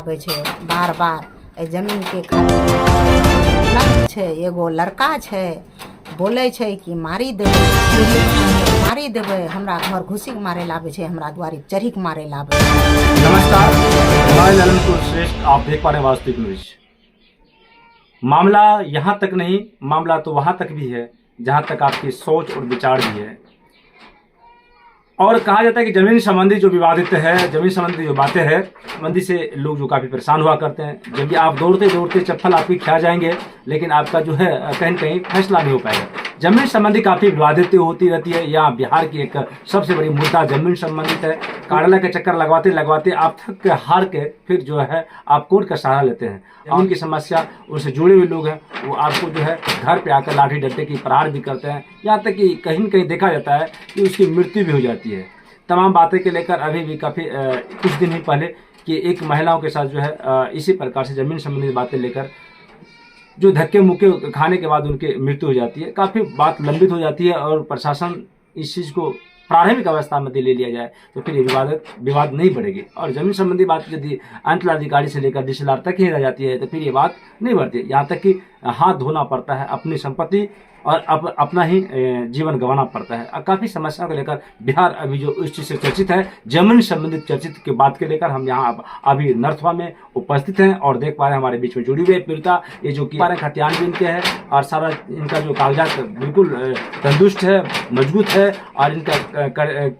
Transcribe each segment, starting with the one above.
लाबे छे बार बार। ए जमीन के खातिर छे एगो लड़का छे बोले छे कि मारी देबे हमरा घर घुसी के मारे लाबे छे, हमरा द्वारी चढ़ी के मारे लाबे। नमस्कार, हमारे ललनपुर श्रेष्ठ आप देख पा रहे हैं वास्तविक न्यूज। मामला यहाँ तक नहीं, मामला तो वहां तक भी है जहां तक आपकी सोच और विचार भी है। और कहा जाता है कि जमीन संबंधी जो विवादित है, जमीन संबंधी जो बातें हैं, संबंधी से लोग जो काफी परेशान हुआ करते हैं। जब भी आप दौड़ते दौड़ते चप्पल आपकी खा जाएंगे, लेकिन आपका जो है कहीं कहीं फैसला नहीं हो पाएगा। जमीन संबंधी काफी विवादित होती रहती है। यहाँ बिहार की एक सबसे बड़ी मुद्दा जमीन संबंधित है। कार्यालय के चक्कर लगवाते लगवाते आप थक के हार के फिर जो है आप कोर्ट का सहारा लेते हैं। जमीन की समस्या, उनसे जुड़े हुए लोग हैं, वो आपको जो है घर पे आकर लाठी डंडे की प्रहार भी करते हैं। यहाँ तक कि कहीं न कहीं देखा जाता है कि उसकी मृत्यु भी हो जाती है। तमाम बातें के लेकर अभी भी काफी कुछ दिन ही पहले कि एक महिलाओं के साथ जो है इसी प्रकार से जमीन संबंधी बातें लेकर जो धक्के मुक्के खाने के बाद उनकी मृत्यु हो जाती है। काफी बात लंबित हो जाती है और प्रशासन इस चीज को प्रारंभिक अवस्था में ले लिया जाए तो फिर ये विवाद नहीं बढ़ेगी। और जमीन संबंधी बात यदि अंचलाधिकारी से लेकर डीसीएलआर तक ही रह जाती है तो फिर ये बात नहीं बढ़ती। यहाँ तक कि हाथ धोना पड़ता है, अपनी संपत्ति और अपना ही जीवन गंवाना पड़ता है। और काफी समस्याओं को लेकर बिहार अभी जो इस चीज से चर्चित है, जमीन संबंधित चर्चित के बात के लेकर हम यहाँ अभी नर्थवा में उपस्थित हैं और देख पा रहे हैं हमारे बीच में जुड़ी हुई पीड़िता, ये जो कि खतियान भी इनके है और सारा इनका जो कागजात बिल्कुल तंदुरुस्त है, मजबूत है और इनका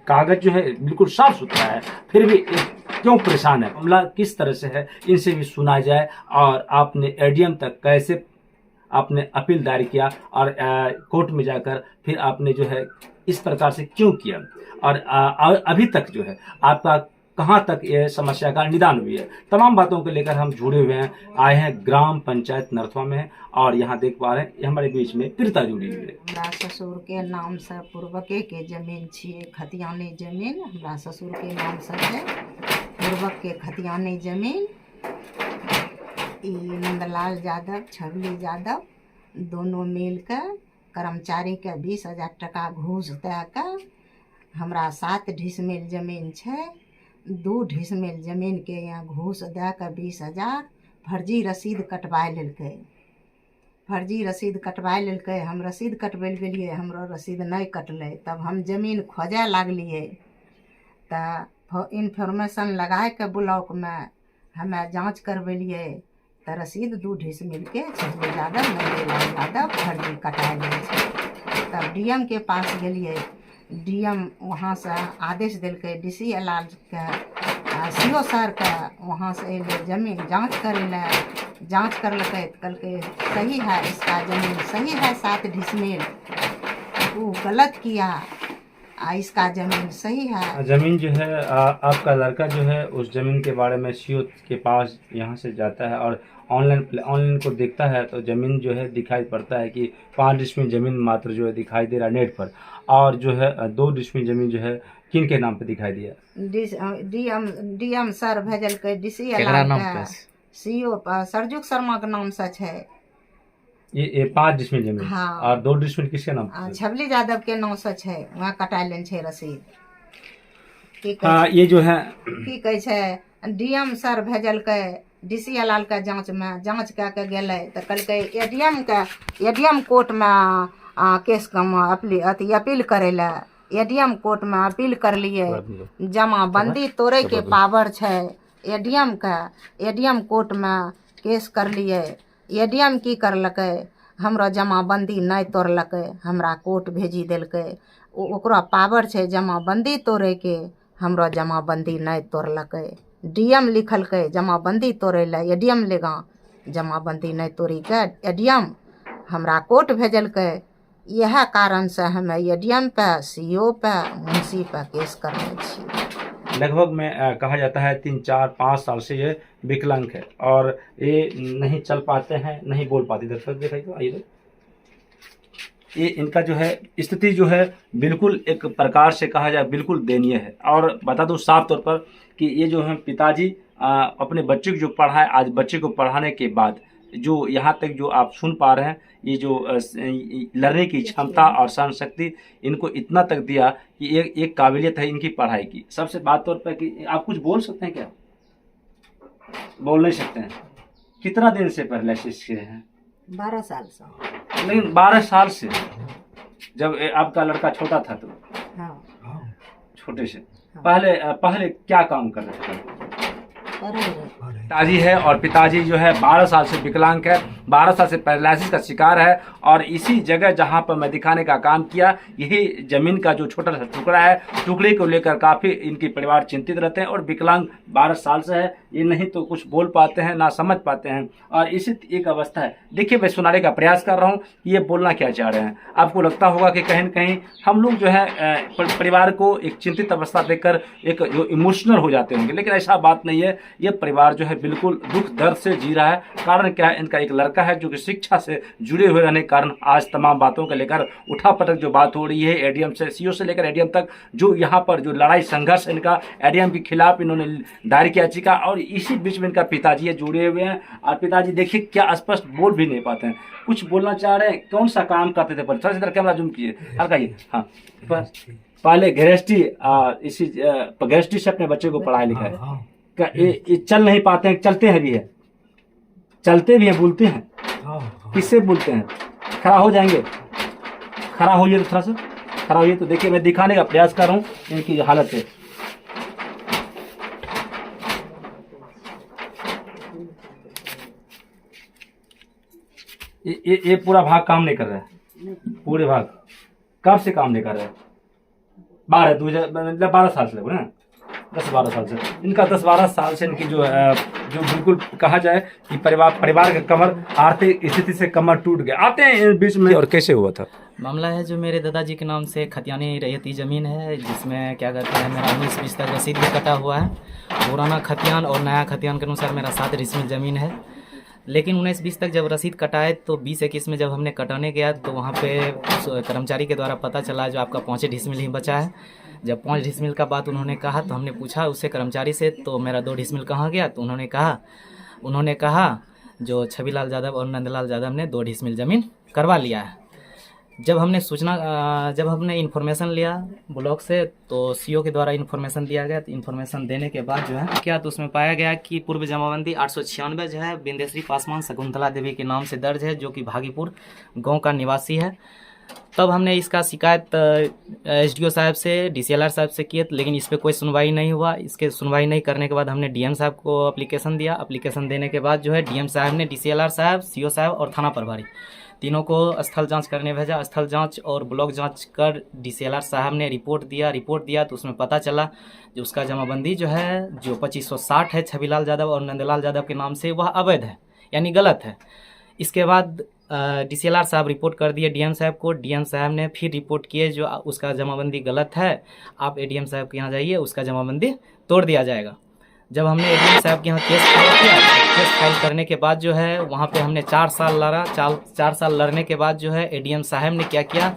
कागज जो है बिल्कुल साफ सुथरा है। फिर भी क्यों परेशान है, मामला किस तरह से है, इनसे भी सुना जाए। और आपने एडीएम तक कैसे आपने अपील दायर किया और कोर्ट में जाकर फिर आपने जो है इस प्रकार से क्यों किया और अभी तक जो है आपका कहाँ तक ये समस्या का निदान हुई है, तमाम बातों को लेकर हम जुड़े हुए हैं। आए हैं ग्राम पंचायत नर्थवा में और यहाँ देख पा रहे हैं हमारे बीच में पीड़िता जुड़ी हुई है। हमरा ससुर के नाम से पूर्वके के जमीन छिए, खतियानी जमीन हमरा ससुर के नाम से है। पूर्वक के खतियानी जमीन नंदलाल यादव, छबली यादव दोनों मिलकर कर्मचारी के 20,000 टका घूस दे के हमरा 7 डिसमिल जमीन है, 2 डिसमिल जमीन के यहाँ घूस दे के 20,000 फर्जी रसीद कटवा लेलकै। फर्जी रसीद कटवा लेलकै, हम रसीद कटबै गेलिए, हमरो रसीद नहीं कटलै। तब हम जमीन खोजे लागलिए तो इन्फॉर्मेशन लगाए के ब्लॉक में हमें जांच करवेलिए तो रसीद 2 डिसमिल के छबली यादव, नंदलाल यादव फर्जी कटा लै छै। तब डीएम के पास गेलिए, डीएम वहाँ से आदेश दिलकै डीसीएलआर के, सीओ सर के वहाँ से अयलै जमीन जांच करे ला। जांच करलकै तो कहलकै सही है, इसका जमीन सही है 7 डिसमिल, वो गलत किया, इसका जमीन सही है। जमीन जो है आपका लड़का जो है उस जमीन के बारे में सीओ के पास यहाँ से जाता है और ऑनलाइन को देखता है तो जमीन जो है दिखाई पड़ता है कि 5 डिसमिल जमीन मात्र जो है दिखाई दे रहा है नेट पर, और जो है 2 डिसमिल जमीन जो है किन के नाम पे दिखाई दिया। डीएम सर भेजलकै डीसीएलआर सीओ सरजुग शर्मा के नाम से है। ये 5 डिसमिल जमीन। हाँ। और 2 डिसमिल किसके नाम पे? छबली यादव के नाम से है, वहाँ कटा लेन है रसीद। ये जो है की कहे छे डीएम सर भेजलकै डीसीएलआर के जांच में, जांच कऽ के गेलै तो कहलकै एडीएम कोर्ट में केस अपील करे ला। एडीएम कोर्ट में अपील करलिए, जमाबंदी तोड़े के पावर छै एडीएम के। एडीएम कोर्ट में केस करलिए, एडीएम की करलकै हमरो जमाबंदी नहीं तोड़लकै, हमरा कोर्ट भेजी देलकै। ओकरा पावर छै जमाबंदी तोड़े के, हमरो जमाबंदी नहीं तोड़लकै। डीएम लिखलकै जमाबंदी तोड़े ला, एडीएम लेगा जमाबंदी नहीं तोड़ी के एडीएम हमरा कोर्ट भेजलकै। यह कारण से हमें एडीएम पे, सीओ पे, मुंशी पे केस करने छी। लगभग में कहा जाता है 3, 4, 5 साल से ये विकलांग है और ये नहीं चल पाते हैं, नहीं बोल पाते। दर्शक दिखाई तो आइए, ये इनका जो है स्थिति जो है बिल्कुल एक प्रकार से कहा जाए बिल्कुल दयनीय है। और बता दूं साफ तौर पर कि ये जो है पिताजी अपने बच्चे को जो पढ़ाए, आज बच्चे को पढ़ाने के बाद जो यहाँ तक जो आप सुन पा रहे हैं, ये जो लड़ने की क्षमता और सहन शक्ति इनको इतना तक दिया कि एक काबिलियत है इनकी पढ़ाई की। सबसे बात तौर पर कि आप कुछ बोल सकते हैं क्या? बोल नहीं सकते हैं। कितना दिन से पैरालिसिस के हैं? 12 साल से। लेकिन 12 साल से, जब आपका लड़का छोटा था तो? हाँ। छोटे से। हाँ। पहले क्या काम कर रहे थे? पढ़े रहे। पिताजी है, और पिताजी जो है 12 साल से विकलांग है, 12 साल से पैरालिसिस का शिकार है। और इसी जगह जहां पर मैं दिखाने का काम किया, यही जमीन का जो छोटा सा टुकड़ा है, टुकड़े को लेकर काफ़ी इनके परिवार चिंतित रहते हैं। और विकलांग 12 साल से है, ये नहीं तो कुछ बोल पाते हैं ना समझ पाते हैं, और इसी एक अवस्था है। देखिए, मैं सुनाने का प्रयास कर रहा हूँ कि ये बोलना क्या चाह रहे हैं। आपको लगता होगा कि कहीं न कहीं हम लोग जो है परिवार को एक चिंतित अवस्था देखकर एक जो इमोशनल हो जाते होंगे, लेकिन ऐसा बात नहीं है। ये परिवार जो है बिल्कुल दुख दर्द से जी रहा है। कारण क्या है? इनका एक लड़का है जो कि शिक्षा से जुड़े हुए रहने के कारण आज तमाम बातों को लेकर उठापटक जो बात हो रही है, एडीएम से, सीओ से लेकर एडीएम तक, जो यहाँ पर जो लड़ाई संघर्ष इनका एडीएम के खिलाफ इन्होंने दायर किया याचिका, और इसी बीच में इनका पिताजी है जुड़े हुए हैं। और पिताजी देखिए क्या स्पष्ट बोल भी नहीं पाते हैं, कुछ बोलना चाह रहे हैं। कौन सा काम करते थे? थोड़ा सा कैमरा जूम कीजिए, हल्का ये। हाँ, पहले गृहस्थी, इसी गृहस्थी से अपने बच्चे को पढ़ाया लिखा है। ये चल नहीं पाते हैं, चलते हैं भी है, चलते भी हैं, बोलते हैं। किससे बोलते हैं? खड़ा हो जाएंगे, खड़ा होइए तो, थोड़ा सा खड़ा होइए तो देखिए, मैं दिखाने का प्रयास कर रहा हूँ इनकी जो हालत है। ये पूरा भाग काम नहीं कर रहा है, पूरे भाग कब से काम नहीं कर रहा है? 12 साल से लगभग ना, 10-12 साल से इनका, 10-12 साल से इनकी जो बिल्कुल कहा जाए कि परिवार का कमर, आर्थिक स्थिति से कमर टूट गया। आते हैं बीच में। और कैसे हुआ था मामला? है जो मेरे दादाजी के नाम से खतियानी रैयती ज़मीन है, जिसमें क्या कहते हैं, मेरा 19-20 तक रसीद भी कटा हुआ है। पुराना खतियान और नया खतियान के अनुसार मेरा 7 डिसमिल ज़मीन है। लेकिन 19-20 तक जब रसीद कटाए तो 20-21 में जब हमने कटाने गया तो वहाँ पे कर्मचारी के द्वारा पता चला जो आपका 5 डिसमिल ही बचा है। जब 5 डिसमिल का बात उन्होंने कहा तो हमने पूछा उससे कर्मचारी से, तो मेरा 2 डिसमिल कहाँ गया? तो उन्होंने कहा जो छविलाल यादव और नंदलाल यादव ने 2 डिसमिल ज़मीन करवा लिया है। जब हमने इन्फॉर्मेशन लिया ब्लॉक से, तो सीओ के द्वारा इन्फॉर्मेशन दिया गया। तो इन्फॉर्मेशन देने के बाद जो है क्या, तो उसमें पाया गया कि पूर्व जमाबंदी 896 जो है बिंदेश्री पासवान शकुंतला देवी के नाम से दर्ज है, जो कि भागीपुर गांव का निवासी है। तब हमने इसका शिकायत एसडीओ साहब से, डीसीएलआर साहब से किए, लेकिन इस पर कोई सुनवाई नहीं हुआ। इसके सुनवाई नहीं करने के बाद हमने डीएम साहब को एप्लीकेशन दिया। एप्लीकेशन देने के बाद जो है डीएम साहब ने डीसीएलआर साहब, सीओ साहब और थाना प्रभारी तीनों को स्थल जांच करने भेजा। स्थल जांच और ब्लॉक जांच कर डीसीएलआर साहब ने रिपोर्ट दिया तो उसमें पता चला जो उसका जमाबंदी जो है, जो 2560 है छविलाल यादव और नंदलाल यादव के नाम से, वह अवैध है, यानी गलत है। इसके बाद डीसीएलआर साहब रिपोर्ट कर दिए डीएम साहब को। डीएम साहब ने फिर रिपोर्ट किए जो उसका जमाबंदी गलत है, आप एडीएम साहब के यहाँ जाइए, उसका जमाबंदी तोड़ दिया जाएगा। जब हमने एडीएम साहब के यहाँ केस फाइल किया, केस फाइल करने के बाद जो है वहाँ पे हमने 4 साल लड़ा। 4 साल लड़ने के बाद जो है एडीएम साहब ने क्या किया,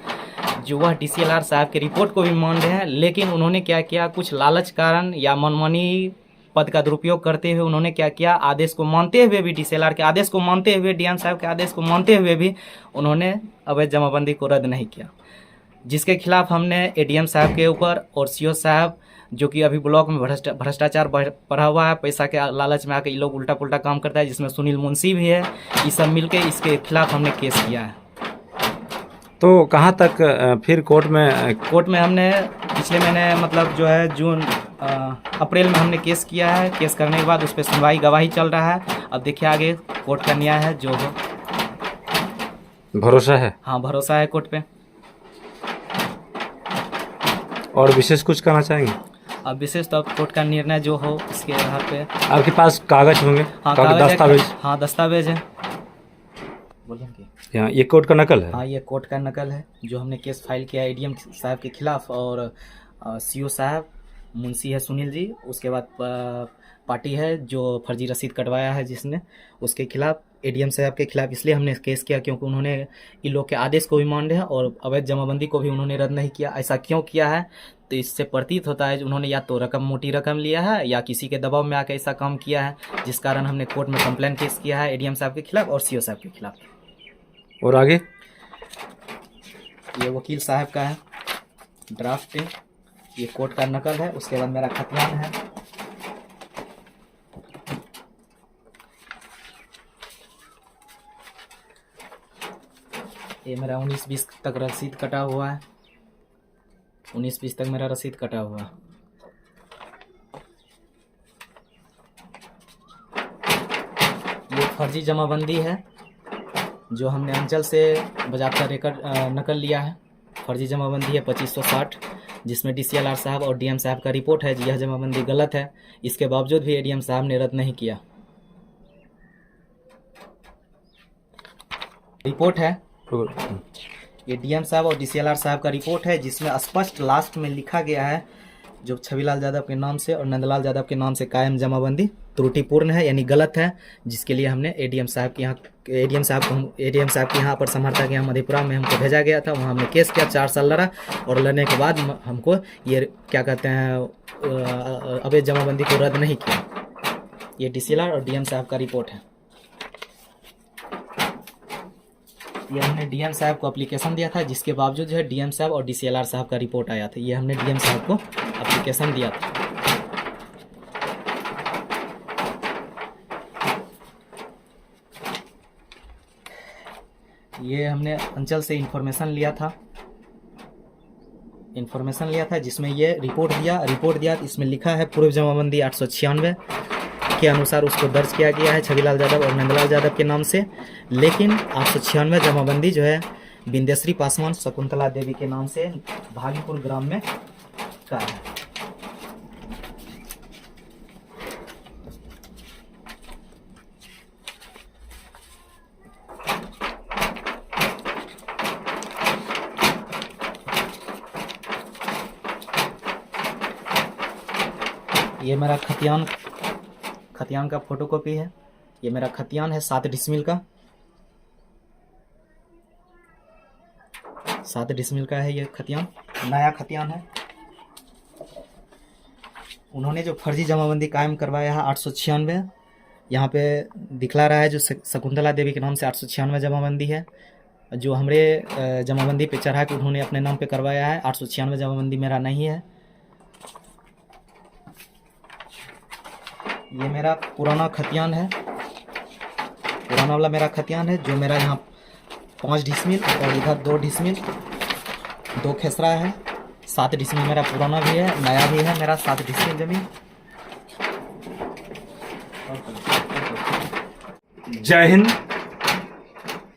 जो वह डीसीएलआर साहब की रिपोर्ट को भी मान रहे हैं, लेकिन उन्होंने क्या किया, कुछ लालच कारण या मनमानी पद का दुरुपयोग करते हुए उन्होंने क्या किया, आदेश को मानते हुए भी, डीसीएलआर के आदेश को मानते हुए, डीएम साहब के आदेश को मानते हुए भी उन्होंने अवैध जमाबंदी को रद्द नहीं किया, जिसके खिलाफ हमने एडीएम साहब के ऊपर और सीओ साहब, जो कि अभी ब्लॉक में भ्रष्टाचार बढ़ा हुआ है, पैसा के लालच में आकर ये लोग उल्टा पुल्टा काम करता है, जिसमें सुनील मुंशी भी है, ये सब मिलके इसके खिलाफ हमने केस किया है। तो कहाँ तक फिर कोर्ट में हमने पिछले महीने, मतलब जो है अप्रैल में हमने केस किया है। केस करने के बाद उस पर सुनवाई गवाही चल रहा है। अब देखिए आगे कोर्ट का न्याय है जो हो। भरोसा है? हाँ, भरोसा है कोर्ट पे। और विशेष कुछ कहना चाहेंगे? अब विशेष तो अब कोर्ट का निर्णय जो हो उसके आधार पे। आपके पास कागज होंगे? हाँ, दस्तावेज? हाँ, दस्तावेज है। बोलेंगे यहाँ ये कोर्ट का नकल है? हाँ, ये कोर्ट का नकल है जो हमने केस फाइल किया एडीएम साहब के खिलाफ, और सीओ साहब, मुंशी है सुनील जी, उसके बाद पार्टी है जो फर्जी रसीद कटवाया है जिसने, उसके खिलाफ, एडीएम साहब के खिलाफ इसलिए हमने केस किया क्योंकि उन्होंने इन लोग के आदेश को भी मान रहे हैं और अवैध जमाबंदी को भी उन्होंने रद्द नहीं किया। ऐसा क्यों किया है? तो इससे प्रतीत होता है उन्होंने या तो मोटी रकम लिया है या किसी के दबाव में आकर ऐसा काम किया है, जिस कारण हमने कोर्ट में कंप्लेंट केस किया है एडीएम साहब के खिलाफ और सीओ साहब के खिलाफ। और आगे ये वकील साहब का है ड्राफ्ट, ये कोर्ट का नकल है। उसके बाद मेरा खतियान है, ये मेरा 19-20 तक रसीद कटा हुआ है। 19-20 तक मेरा रसीद कटा हुआ है। ये फर्जी जमाबंदी है जो हमने अंचल से बजाबता नकल लिया है। फर्जी जमाबंदी है 2560, जिसमें DCLR साहब और DM साहब का रिपोर्ट है। यह जमाबंदी गलत है, इसके बावजूद भी ADM साहब ने रद्द नहीं किया। रिपोर्ट है, ये DM साहब और DCLR साहब का रिपोर्ट है, जिसमें स्पष्ट लास्ट में लिखा गया है जो छविलाल यादव के नाम से और नंदलाल यादव के नाम से कायम जमाबंदी त्रुटिपूर्ण है, यानी गलत है, जिसके लिए हमने ADM साहब के यहाँ अपर समर्था के यहाँ मधेपुरा में हमको भेजा गया था। वहाँ हमने केस किया, 4 साल लड़ा और लड़ने के बाद हमको ये क्या कहते हैं अवैध जमाबंदी को रद्द नहीं किया। ये DCLR और DM साहब का रिपोर्ट है। ये हमने DM साहब को एप्लीकेशन दिया था, जिसके बावजूद जो है DM साहब और DCLR साहब का रिपोर्ट आया था। ये हमने DM साहब को एप्लीकेशन दिया था। ये हमने अंचल से इन्फॉर्मेशन लिया था जिसमें ये रिपोर्ट दिया। इसमें लिखा है पूर्व जमाबंदी 896 के अनुसार उसको दर्ज किया गया है छविलाल यादव और नंदलाल यादव के नाम से, लेकिन 896 जमाबंदी जो है बिंदेश्वरी पासवान शकुंतला देवी के नाम से भागीपुर ग्राम में का है। ये मेरा खतियान का फोटोकॉपी है। ये मेरा खतियान है 7 डिसमिल का, 7 डिसमिल का है ये खतियान, नया खतियान है। उन्होंने जो फर्जी जमाबंदी कायम करवाया है 896, यहाँ पे दिखला रहा है जो शकुंतला देवी के नाम से 896 जमाबंदी है, जो हमारे जमाबंदी पे चढ़ा के उन्होंने अपने नाम पे करवाया है। 896 जमाबंदी मेरा नहीं है। ये मेरा पुराना खतियान है, पुराना वाला मेरा खतियान है, जो मेरा यहाँ 5 डिसमिल और इधर 2 डिसमिल 2 खेसरा है। 7 डिसमिल मेरा पुराना भी है, नया भी है मेरा 7 डिसमिल जमीन। जय हिंद।